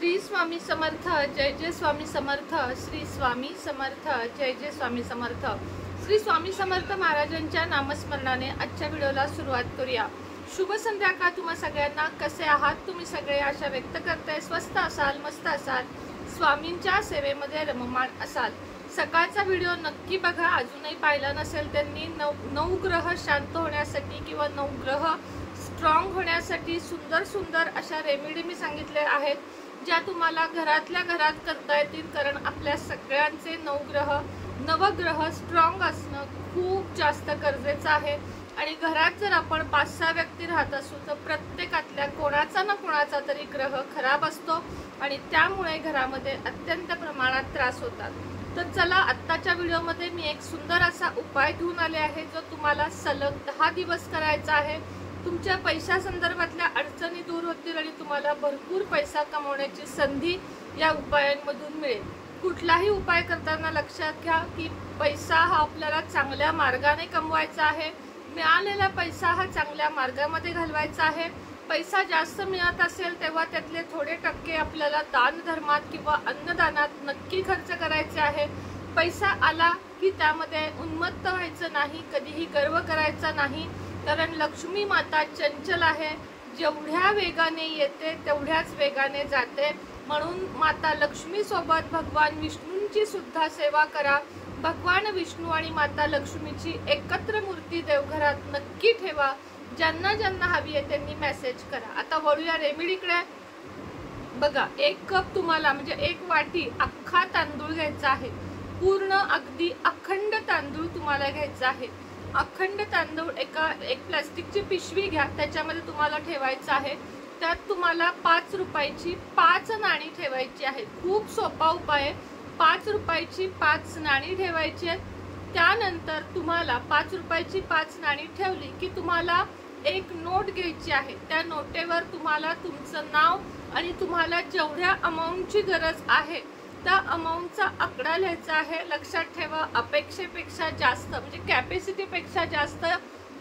श्री स्वामी समर्थ, जय जय स्वामी समर्थ, श्री स्वामी समर्थ, जय जय स्वामी समर्थ। श्री स्वामी समर्थ महाराजांच्या नामस्मरणाने आजच्या व्हिडिओला सुरुवात करूया। शुभ संध्याकाळ तुम्हा सगळ्यांना। कसे आहात तुम्ही सगळे? आशा व्यक्त करते स्वस्त असाल, मस्त असाल, स्वामींच्या सेवेमध्ये रममाण असाल। सकाळचा व्हिडिओ नक्की बघा, अजूनही पाहिला नसेल त्यांनी। नऊ ग्रह शांत होण्यासाठी किंवा नऊ ग्रह स्ट्रॉंग होण्यासाठी सुंदर सुंदर अशा रेमेडी मी सांगितले आहेत, ज्या तुम्हाला घरातल्या घरात करता येतील। कारण आपल्या सगळ्यांचे नवग्रह स्ट्रॉंग असणं खूप जास्त गरजेचं आहे। आणि घरात जर आपण 5-6 व्यक्ती राहत असू तर प्रत्येकातल्या कोणाचा ना कोणाचा तरी ग्रह खराब असतो आणि त्यामुळे घरामध्ये अत्यंत प्रमाणात त्रास होतात। तर चला, आत्ताच्या व्हिडिओमध्ये मी एक सुंदर असा उपाय घेऊन आले आहे, जो तुम्हाला सलग 10 दिवस करायचा आहे। तुमच्या पैशा संदर्भातल्या अडचणी दूर होतील आणि तुम्हाला भरपूर पैसा कमवण्याची संधी या उपायांमधून मिळेल। कुठलाही उपाय करताना लक्षात घ्या की पैसा हा आपल्याला चांगल्या मार्गाने कमवायचा आहे। मिळालेला पैसा हा चांगल्या मार्गामध्ये घालवायचा आहे। पैसा जास्त मिळत असेल तेव्हा त्यातले थोडे टक्के आपल्याला दान धर्मात किंवा अन्नदानात नक्की खर्च करायचे आहे। पैसा आला की त्यामध्ये उन्मत्त व्हायचं नाही, कधीही गर्व करायचा नाही। कारण लक्ष्मी माता चंचल आहे, जेवढ्या वेगाने येते तेवढ्याच वेगाने जाते। म्हणून माता लक्ष्मी सोबत भगवान विष्णूंची सुद्धा सेवा करा। भगवान विष्णू आणि माता लक्ष्मीची एकत्र मूर्ती देवघरात नक्की ठेवा। ज्यांना ज्यांना हवी आहे त्यांनी मेसेज करा। आता वळूया रेमेडीकडे। बघा, 1 कप तुम्हाला म्हणजे 1 वाटी अख्खा तांदूळ घ्यायचा आहे। पूर्ण अगदी अखंड तांदूळ तुम्हाला घ्यायचा आहे। अखंड तांदूळ एक प्लास्टिकची पिशवी घ्या, त्याच्यामध्ये तुम्हाला ठेवायचं आहे। त्यात तुम्हाला 5 रुपयाची 5 नाणी ठेवायची आहे। खूप सोपा उपाय आहे। 5 रुपयाची 5 नाणी ठेवायची आहेत। त्यानंतर तुम्हाला 5 रुपयाची 5 नाणी ठेवली की तुम्हाला एक नोट घ्यायची आहे। त्या नोटेवर तुम्हाला तुमचं नाव आणि तुम्हाला जेवढ्या अमाऊंटची गरज आहे त्या अमाऊंटचा आकडा लिहायचा आहे। लक्षात ठेवा, अपेक्षेपेक्षा जास्त म्हणजे कॅपॅसिटीपेक्षा जास्त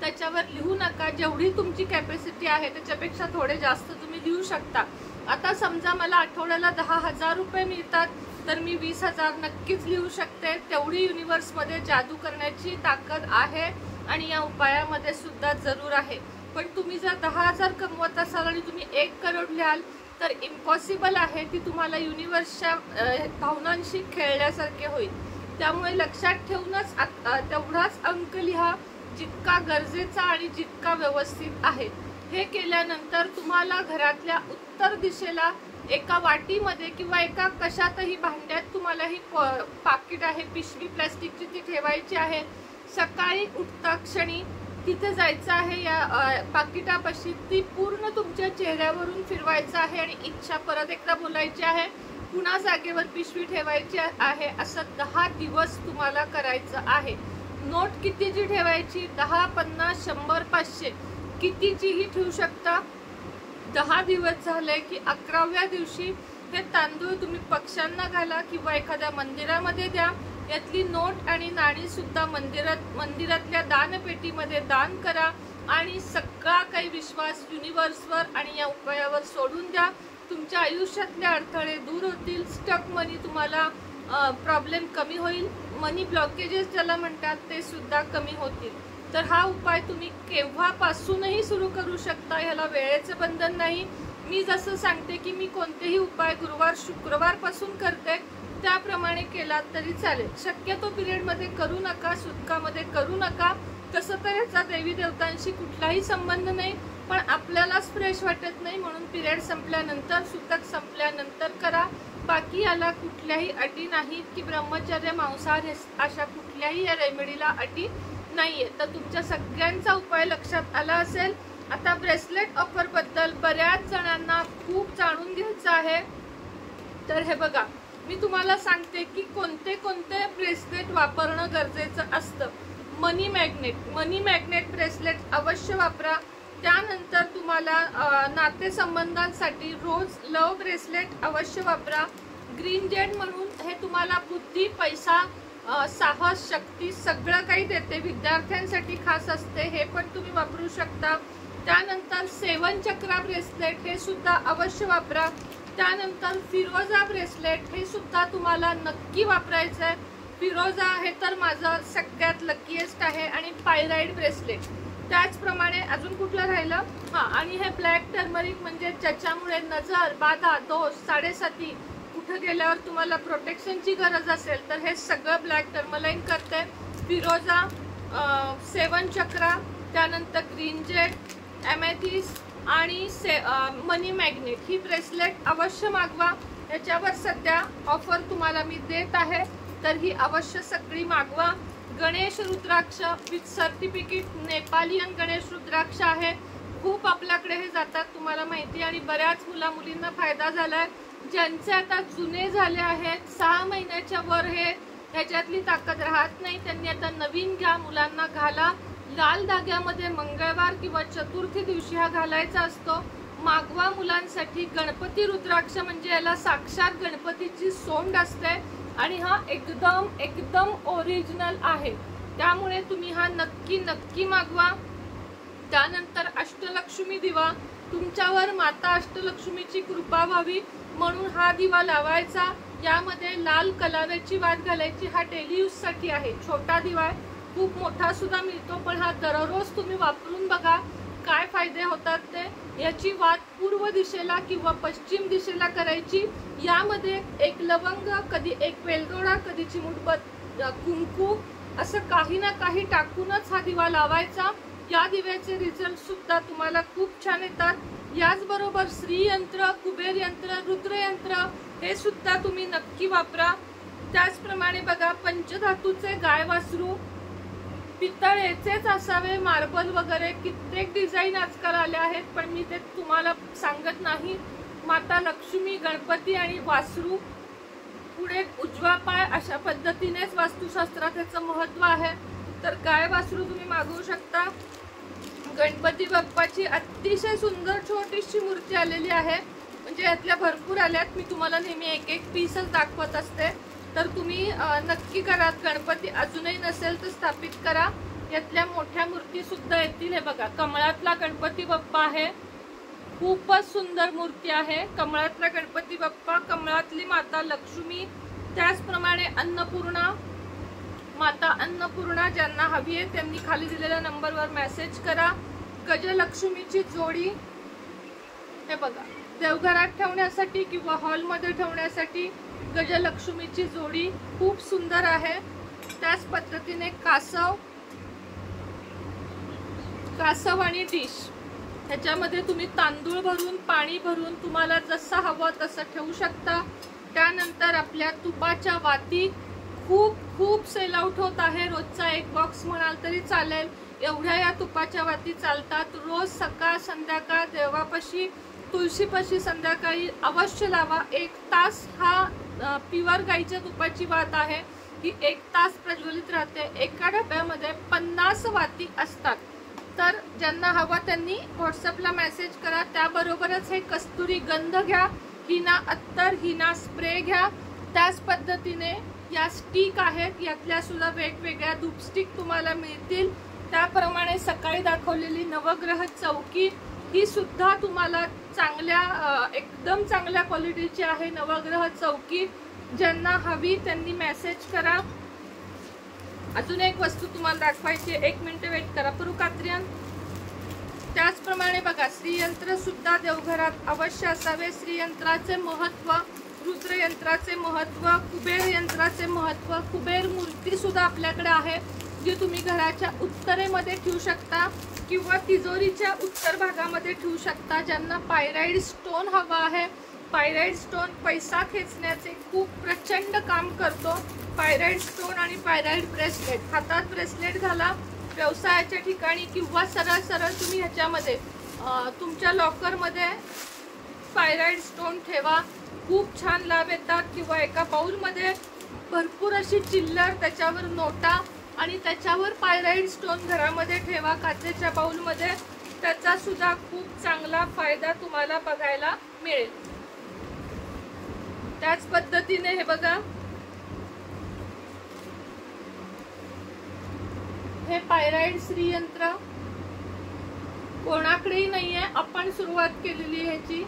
त्याच्यावर लिहू नका। जेवढी तुमची कॅपॅसिटी आहे त्याच्यापेक्षा थोडे जास्त तुम्ही लिहू शकता। आता समजा मला आठवड्याला 10,000 रुपये मिळतात तर मी 20,000 नक्कीच लिहू शकते। तेवढी युनिवर्समध्ये जादू करण्याची ताकद आहे आणि या उपायामध्ये सुद्धा जरूर आहे। पण तुम्ही जर 10,000 कमवत असाल आणि तुम्ही 1 करोड लिहाल तर इम्पॉसिबल आहे। ती तुम्हाला युनिवर्सच्या भावनांशी खेळल्यासारखे होईल। त्यामुळे लक्षात ठेवूनच तेवढाच अंक लिहा जितका गरजेचा आणि जितका व्यवस्थित आहे। हे केल्यानंतर तुम्हाला घरातल्या उत्तर दिशेला एका वाटीमध्ये किंवा एका कशातही भांड्यात तुम्हाला ही पाकिट आहे, पिशवी प्लास्टिकची, ती ठेवायची आहे। सकाळी उठता क्षणी तिथे जायचं आहे, या पाकिटापाशी ती पूर्ण तुमच्या चेहऱ्यावरून फिरवायचं आहे आणि इच्छा परत एकदा बोलायची आहे। पुन्हा जागेवर पिशवी ठेवायची आहे। असं 10 दिवस तुम्हाला करायचं आहे। नोट कितीची ठेवायची? 10, 50, 100, 500 कितीचीही ठेवू शकता। 10 दिवस झाले की 11व्या दिवशी हे तांदूळ तुम्ही पक्ष्यांना घाला किंवा एखाद्या मंदिरामध्ये द्या। यातली नोट आणि नाणी सुद्धा मंदिरातल्या दानपेटीमध्ये दान करा आणि सगळा काही विश्वास युनिवर्सवर आणि या उपायावर सोडून द्या। तुमच्या आयुष्यातले अडथळे दूर होतील। स्टक मनी तुम्हाला प्रॉब्लेम कमी होईल। मनी ब्लॉकेजेस ज्याला म्हणतात ते सुद्धा कमी होतील। तर हा उपाय तुम्ही केव्हापासूनही सुरू करू शकता, ह्याला वेळेचं बंधन नाही। मी जसं सांगते की मी कोणतेही उपाय गुरुवार शुक्रवार पासून करते त्याप्रमाणे केला तरी चालेल। शक्यतो पिरियडमध्ये करू नका, सुतकामध्ये करू नका। तसं तर याचा देवी देवतांशी कुठलाही संबंध नाही, पण आपल्यालाच फ्रेश वाटत नाही म्हणून पिरियड संपल्यानंतर, सुतक संपल्यानंतर करा। बाकी याला कुठल्याही अटी नाहीत की ब्रह्मचर्य, मांसाहार अशा कुठल्याही या रेमेडीला अटी नाहीये। तर तुमच्या सगळ्यांचा उपाय लक्षात आला असेल। आता ब्रेसलेट ऑफर बद्दल बऱ्याच जणांना खूप जाणून घ्यायचं आहे। तर हे बघा, मी तुम्हाला सांगते की कोणते कोणते ब्रेसलेट वापरणं गरजेचं असतं। मनी मॅग्नेट ब्रेसलेट अवश्य वापरा। त्यानंतर तुम्हाला नातेसंबंधांसाठी रोज लव ब्रेसलेट अवश्य वापरा। ग्रीन जेड म्हणून हे तुम्हाला बुद्धी, पैसा, साहस, शक्ती सगळं काही देते। विद्यार्थ्यांसाठी खास असते, हे पण तुम्ही वापरू शकता। त्यानंतर 7 चक्रा ब्रेसलेट हे सुद्धा अवश्य वापरा। त्यानंतर फिरोजा ब्रेसलेट, हे सुद्धा तुम्हाला नक्की वापरायचं आहे. फिरोजा हे तर माझं सगळ्यात लकीएस्ट आहे. आणि पायराइड ब्रेसलेट, त्याचप्रमाणे अजून कुठलं राहिलं, हां, आणि हे ब्लॅक टर्मरिक, म्हणजे ज्याच्यामुळे नजर, बाधा, दोष, साडेसाती, कुठं गेल्यावर तुम्हाला प्रोटेक्शनची गरज असेल तर हे सगळं ब्लॅक टर्मलाइन करते. फिरोजा, 7 चक्रा, त्यानंतर ग्रीन जेट, एमेथिस्ट आणि मनी मॅग्नेट, ही ब्रेसलेट अवश्य मागवा. याच्यावर सध्या ऑफर तुम्हाला मी देत आहे, तर ही अवश्य सगळी मागवा. गणेश रुद्राक्ष विथ सर्टिफिकेट, नेपालियन गणेश रुद्राक्ष आहे. खूप आपल्याकडे हे जातात, तुम्हाला माहिती, आणि बऱ्याच मुलींना फायदा झालाय. ज्यांचे आता जुने झाले आहेत, 6 महिन्याच्या वर हे ह्याच्यातली ताकद राहत नाही, त्यांनी आता नवीन घ्या, मुलांना घाला. लाल धाग्यामध्ये मंगळवार किंवा चतुर्थी दिवशी हा घालायचा असतो. मागवा मुलांसाठी. गणपती रुद्राक्ष म्हणजे याला साक्षात गणपतीची सोंड असते आणि हा एकदम ओरिजिनल आहे, त्यामुळे तुम्ही हा नक्की मागवा. त्यानंतर अष्टलक्ष्मी दिवा, तुमच्यावर माता अष्टलक्ष्मीची कृपा व्हावी म्हणून हा दिवा लावायचा. यामध्ये लाल कलाव्याची वात घालायची. हा डेली यूज साठी आहे, छोटा दिवा आहे, खूप मोठा सुद्धा मिळतो, पण हा दररोज तुम्ही वापरून बघा काय फायदे होतात ते. याची वात पूर्व दिशेला किंवा पश्चिम दिशेला करायची. यामध्ये एक लवंग, कधी एक वेलदोडा, कधी चिमूटभर कुंकू, असं काही ना काही टाकूनच हा दिवा लावायचा. या दिव्याचे रिझल्ट सुद्धा तुम्हाला खूप छान येतात. याचबरोबर श्रीयंत्र, कुबेर यंत्र, रुद्रयंत्र हे सुद्धा तुम्ही नक्की वापरा. त्याचप्रमाणे बघा, पंचधातूचे गाय वासरू, पितळेचेच असावे, मार्बल वगैरे कित्येक डिझाईन आजकाल आले आहेत, पण मी ते तुम्हाला सांगत नाही. माता लक्ष्मी, गणपती आणि वासरू, पुढे उजवा पाय, अशा पद्धतीनेच वास्तुशास्त्रात याचं महत्व आहे. तर गाय वासरू तुम्ही मागवू शकता. गणपती बाप्पाची अतिशय सुंदर छोटीशी मूर्ती आलेली आहे, म्हणजे यातल्या भरपूर आल्यात, मी तुम्हाला नेहमी एक पीसच दाखवत असते. तर तुम्ही नक्की करा. गणपती अजूनही नसेल तर स्थापित करा. यातल्या मोठ्या मूर्ती सुद्धा येतील. हे बघा, कमळातला गणपती बाप्पा आहे, खूपच सुंदर मूर्ती आहे. कमळातला गणपती बाप्पा, कमळातली माता लक्ष्मी, त्याचप्रमाणे अन्नपूर्णा, माता अन्नपूर्णा. ज्यांना हवी आहे त्यांनी खाली दिलेल्या नंबरवर मेसेज करा. गजलक्ष्मीची जोडी, हे बघा, देवघरात ठेवण्यासाठी किंवा हॉलमध्ये ठेवण्यासाठी गजलक्ष्मीची जोडी खूप सुंदर आहे. त्याच पद्धतीने कासव आणि डिश, ह्याच्यामध्ये तुम्ही तांदूळ भरून, पाणी भरून तुम्हाला जसं हवं तसं ठेवू शकता. त्यानंतर आपल्या तुपाच्या वाती खूप सेल आउट होत आहे. रोजचा 1 बॉक्स म्हणाल तरी चालेल, एवढ्या या तुपाच्या वाती चालतात. रोज सकाळ संध्याकाळ देवापाशी, तुळशीपाशी संध्याकाळी अवश्य लावा. 1 तास हा प्युअर गाईच्या तुपाची वात आहे, ही 1 तास प्रज्वलित राहते. एका डब्यामध्ये 50 वाती असतात. तर ज्यांना हवा त्यांनी व्हॉट्सअपला मेसेज करा. त्याबरोबरच हे कस्तुरी गंध घ्या, हिना अत्तर, हिना स्प्रे घ्या. त्याच पद्धतीने या स्टिक आहेत, यातल्या सुद्धा वेगवेगळ्या धूप स्टिक तुम्हाला मिळतील. त्याप्रमाणे सकाळी दाखवलेली नवग्रह चौकी, ही सुद्धा तुम्हाला एकदम चांगल्या क्वालिटीची आहे. नवग्रह चौकी ज्यांना हवी त्यांनी मेसेज करा. अजून एक वस्तू तुम्हाला दाखवायची, 1 मिनिट वेट करा. कात्रियन. त्याचप्रमाणे बघा, श्रीयंत्र सुद्धा देवघरात अवश्य असावे. श्रीयंत्राचे महत्व, रुद्रयंत्राचे महत्व, कुबेर यंत्राचे महत्व. कुबेर मूर्ती सुद्धा आपल्याकडे आहे, जी तुम्ही घराच्या उत्तरेमध्ये ठेवू शकता किंवा तिजोरीच्या उत्तर भागामध्ये ठेवू शकता. ज्यांना पायराइड स्टोन हवा आहे, पायराइड स्टोन पैसा खेचण्याचे खूप प्रचंड काम करतो. पायराइड स्टोन आणि पायराइड ब्रेसलेट, हातात ब्रेसलेट घाला व्यवसायाच्या ठिकाणी किंवा सरळ तुम्ही ह्याच्यामध्ये तुमच्या लॉकरमध्ये पायराइड स्टोन ठेवा. खूप छान लाभ येतात. किंवा एका बाउलमध्ये भरपूर अशी चिल्लर, त्याच्यावर नोटा आणि त्याच्यावर पायराइड स्टोन घरामध्ये ठेवा काचेच्या बाउलमध्ये. त्याचा सुद्धा खूप चांगला फायदा तुम्हाला बघायला मिळेल. त्याच पद्धतीने हे बघा, हे पायराइड श्रीयंत्र कोणाकडेही नाहीये, आपण सुरुवात केलेली ह्याची.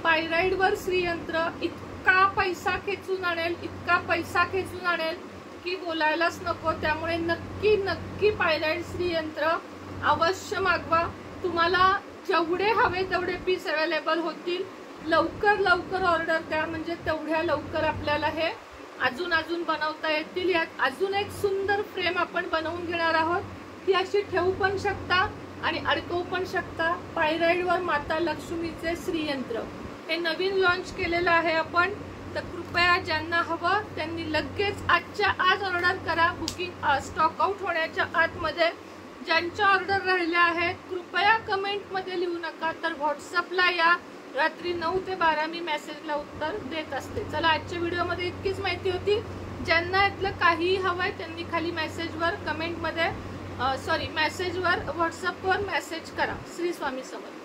पायराईडवर श्रीयंत्र इतका पैसा खेचून आणेल, इतका पैसा खेचून आणेल की बोलायलाच नको। त्यामुळे नक्की नक्की पायराईड श्रीयंत्र अवश्य मागवा। तुम्हाला जेवढे हवे तेवढे पीस अवेलेबल होतील। लवकर लवकर ऑर्डर द्या, म्हणजे तेवढ्या लवकर आपल्याला हे अजून बनवता येतील। यात अजून एक सुंदर फ्रेम आपण बनवून घेणार आहोत, ती अशी ठेवू पण शकता आणि अडकवू पण शकता। पायराईडवर माता लक्ष्मीचे श्रीयंत्र हे नवीन लॉन्च केलेलं आहे आपण, तर कृपया ज्यांना हवं त्यांनी लगेच आजच्या आज ऑर्डर करा। बुकिंग स्टॉक आउट होण्याच्या आतमध्ये ज्यांच्या ऑर्डर राहिल्या आहेत कृपया कमेंट मध्ये लिहू नका, तर व्हॉट्सअपला या। रात्री 9 ते 12 मी मेसेजला उत्तर देत असते। चला, आजच्या व्हिडिओमध्ये इतकीच माहिती होती। ज्यांना यातलं काही हवंय त्यांनी खाली मेसेजवर कमेंट मध्ये मेसेजवर व्हॉट्सअपवर मेसेज करा। श्री स्वामी समर्थ।